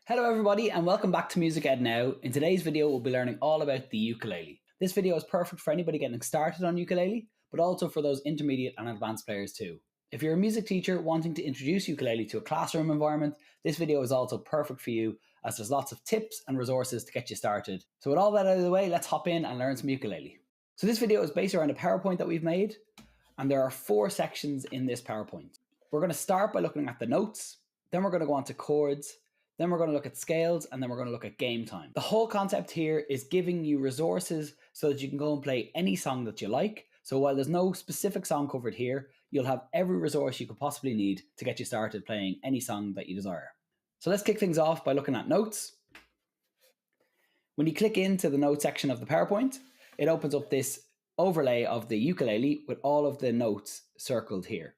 Hello everybody and welcome back to Music Ed Now. In today's video we'll be learning all about the ukulele. This video is perfect for anybody getting started on ukulele, but also for those intermediate and advanced players too. If you're a music teacher wanting to introduce ukulele to a classroom environment, this video is also perfect for you as there's lots of tips and resources to get you started. So with all that out of the way, let's hop in and learn some ukulele. So this video is based around a PowerPoint that we've made, and there are 4 sections in this PowerPoint. We're going to start by looking at the notes, then we're going to go on to chords, then we're going to look at scales, and then we're going to look at game time. The whole concept here is giving you resources so that you can go and play any song that you like. So while there's no specific song covered here, you'll have every resource you could possibly need to get you started playing any song that you desire. So let's kick things off by looking at notes. When you click into the note section of the PowerPoint, it opens up this overlay of the ukulele with all of the notes circled here.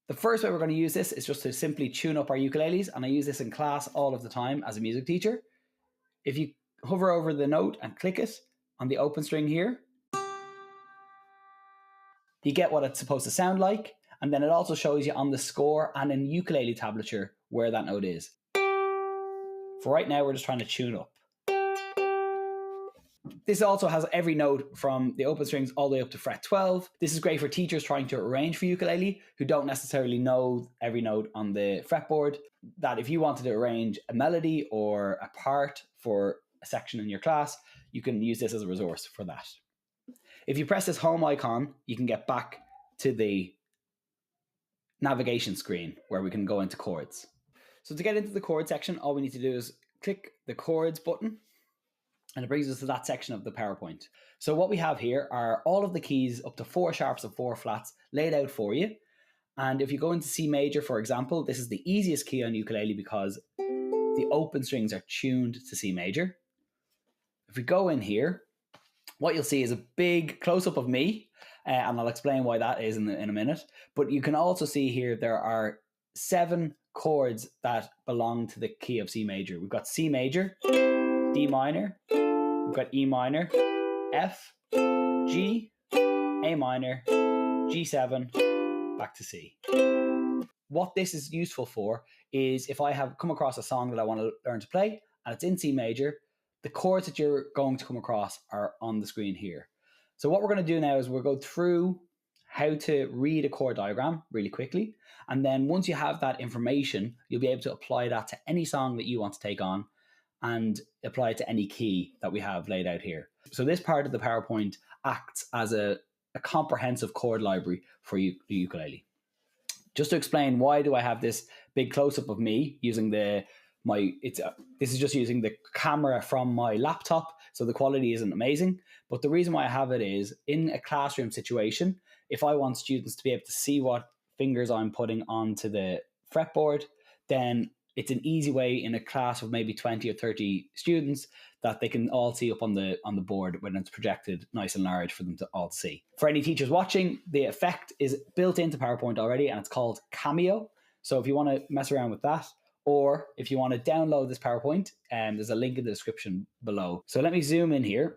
The first way we're going to use this is just to simply tune up our ukuleles, and I use this in class all of the time as a music teacher. If you hover over the note and click it on the open string here, you get what it's supposed to sound like, and then it also shows you on the score and in ukulele tablature where that note is. For right now, we're just trying to tune up. This also has every note from the open strings all the way up to fret 12. This is great for teachers trying to arrange for ukulele who don't necessarily know every note on the fretboard. That if you wanted to arrange a melody or a part for a section in your class, you can use this as a resource for that. If you press this home icon, you can get back to the navigation screen where we can go into chords. So to get into the chord section, all we need to do is click the chords button, and it brings us to that section of the PowerPoint. So what we have here are all of the keys up to 4 sharps and 4 flats laid out for you. And if you go into C major, for example, this is the easiest key on ukulele because the open strings are tuned to C major. If we go in here, what you'll see is a big close-up of me, and I'll explain why that is in a minute. But you can also see here there are 7 chords that belong to the key of C major. We've got C major, D minor, we've got E minor, F, G, A minor, G7, back to C. What this is useful for is if I have come across a song that I want to learn to play and it's in C major, the chords that you're going to come across are on the screen here. So what we're going to do now is we'll go through how to read a chord diagram really quickly. And then once you have that information, you'll be able to apply that to any song that you want to take on and apply it to any key that we have laid out here. So this part of the PowerPoint acts as a comprehensive chord library for the ukulele. Just to explain, why do I have this big close-up of me using this is just using the camera from my laptop, so the quality isn't amazing. But the reason why I have it is in a classroom situation, if I want students to be able to see what fingers I'm putting onto the fretboard, then it's an easy way in a class of maybe 20 or 30 students that they can all see up on the board when it's projected nice and large for them to all see. For any teachers watching, the effect is built into PowerPoint already and it's called Cameo. So if you want to mess around with that, or if you want to download this PowerPoint, there's a link in the description below. So let me zoom in here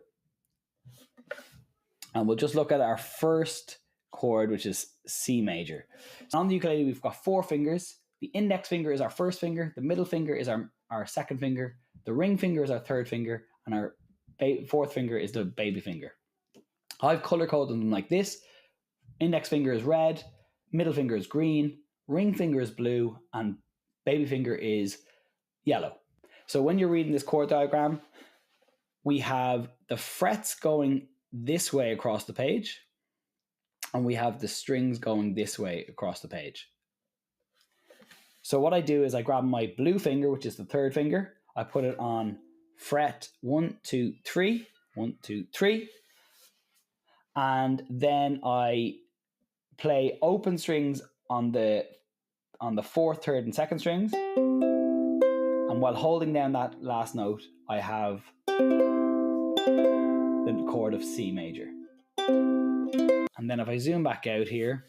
and we'll just look at our first chord, which is C major. So on the ukulele, we've got 4 fingers. The index finger is our first finger, the middle finger is our second finger, the ring finger is our third finger, and our fourth finger is the baby finger. I've color coded them like this. Index finger is red, middle finger is green, ring finger is blue, and baby finger is yellow. So when you're reading this chord diagram, we have the frets going this way across the page, and we have the strings going this way across the page. So what I do is I grab my blue finger, which is the third finger. I put it on fret 1, 2, 3, 1, 2, 3. And then I play open strings on the 4th, 3rd, and 2nd strings. And while holding down that last note, I have the chord of C major. And then if I zoom back out here,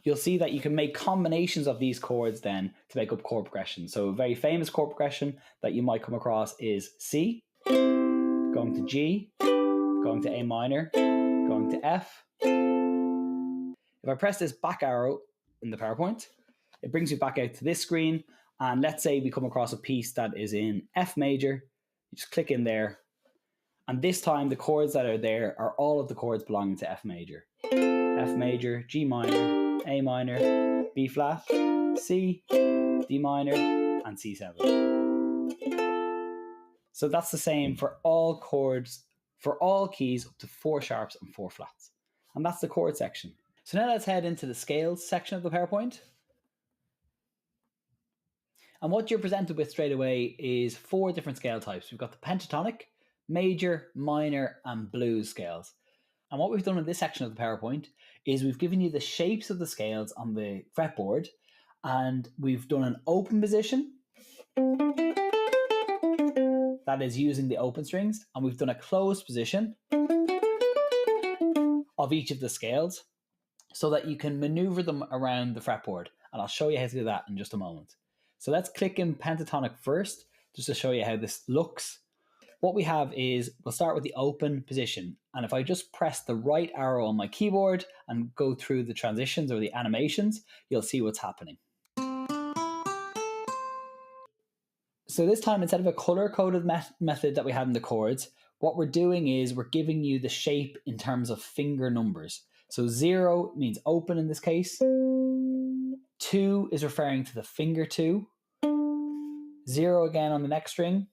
you'll see that you can make combinations of these chords then to make up chord progressions. So a very famous chord progression that you might come across is C, going to G, going to A minor, going to F. If I press this back arrow in the PowerPoint, It brings you back out to this screen. And let's say we come across a piece that is in F major. You just click in there. And this time the chords that are there are all of the chords belonging to F major. F major, G minor, A minor, B flat, C, D minor, and C7. So that's the same for all chords, for all keys up to 4 sharps and 4 flats. And that's the chord section. So now let's head into the scales section of the PowerPoint. And what you're presented with straight away is 4 different scale types. We've got the pentatonic, major, minor, and blues scales. And what we've done in this section of the PowerPoint is we've given you the shapes of the scales on the fretboard, and we've done an open position, that is using the open strings, and we've done a closed position of each of the scales so that you can maneuver them around the fretboard. And I'll show you how to do that in just a moment. So let's click in pentatonic first, just to show you how this looks. What we have is, we'll start with the open position. And if I just press the right arrow on my keyboard and go through the transitions or the animations, you'll see what's happening. So this time, instead of a color-coded method that we had in the chords, what we're doing is we're giving you the shape in terms of finger numbers. So 0 means open in this case. 2 is referring to the finger 2. 0 again on the next string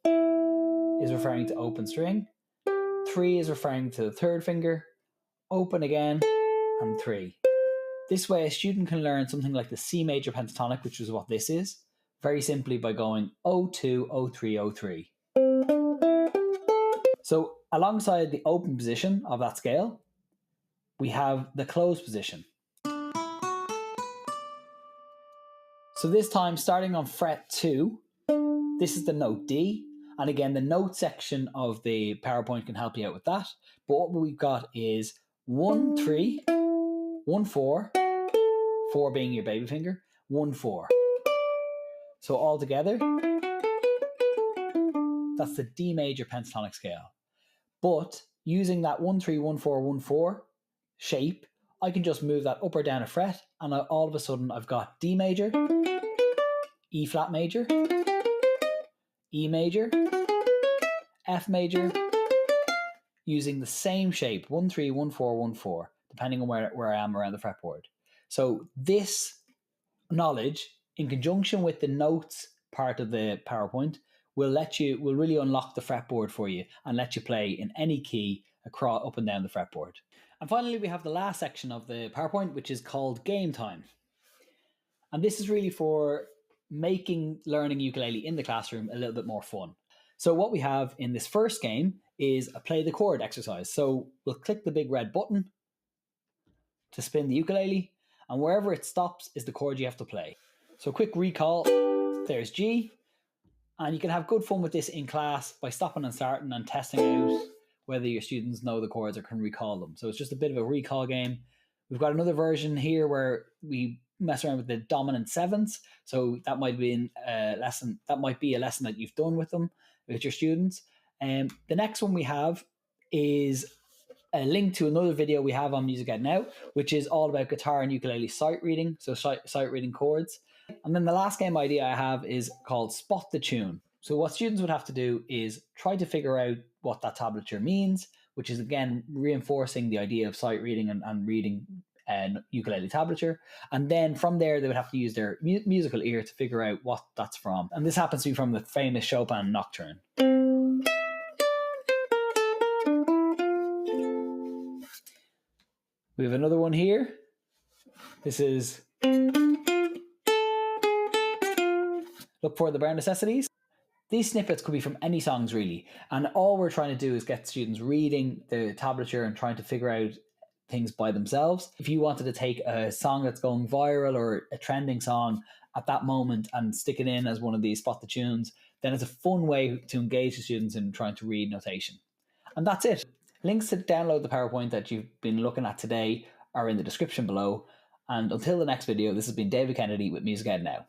is referring to open string. 3 is referring to the third finger, open again, and 3. This way a student can learn something like the C major pentatonic, which is what this is, very simply by going 02, 03, 03. So alongside the open position of that scale, we have the closed position. So this time, starting on fret 2, this is the note D. And again, the note section of the PowerPoint can help you out with that. But what we've got is 1, 3, 1, 4, 4 being your baby finger, 1, 4. So all together, that's the D major pentatonic scale. But using that 1, 3, 1, 4, 1, 4 shape, I can just move that up or down a fret, and all of a sudden I've got D major, E flat major, E major, F major, using the same shape, 1, 3, 1, 4, 1, 4, depending on where I am around the fretboard. So this knowledge, in conjunction with the notes part of the PowerPoint, will really unlock the fretboard for you and let you play in any key across up and down the fretboard. And finally, we have the last section of the PowerPoint, which is called Game Time. And this is really for making learning ukulele in the classroom a little bit more fun. So what we have in this first game is a play the chord exercise. So we'll click the big red button to spin the ukulele, and wherever it stops is the chord you have to play. So quick recall, there's G, and you can have good fun with this in class by stopping and starting and testing out whether your students know the chords or can recall them. So it's just a bit of a recall game. We've got another version here where we mess around with the dominant sevenths. So that might be a lesson that you've done with them, with your students. The next one we have is a link to another video we have on Music Ed Now, which is all about guitar and ukulele sight reading, so sight reading chords. And then the last game idea I have is called Spot the Tune. So what students would have to do is try to figure out what that tablature means, which is again reinforcing the idea of sight reading and reading ukulele tablature. And then from there, they would have to use their musical ear to figure out what that's from. And this happens to be from the famous Chopin Nocturne. We have another one here. This is Look for the Bare Necessities. These snippets could be from any songs really, and all we're trying to do is get students reading the tablature and trying to figure out things by themselves. If you wanted to take a song that's going viral or a trending song at that moment and stick it in as one of these Spot the Tunes, then it's a fun way to engage the students in trying to read notation. And that's it. Links to download the PowerPoint that you've been looking at today are in the description below. And until the next video, this has been David Kennedy with Music Ed Now.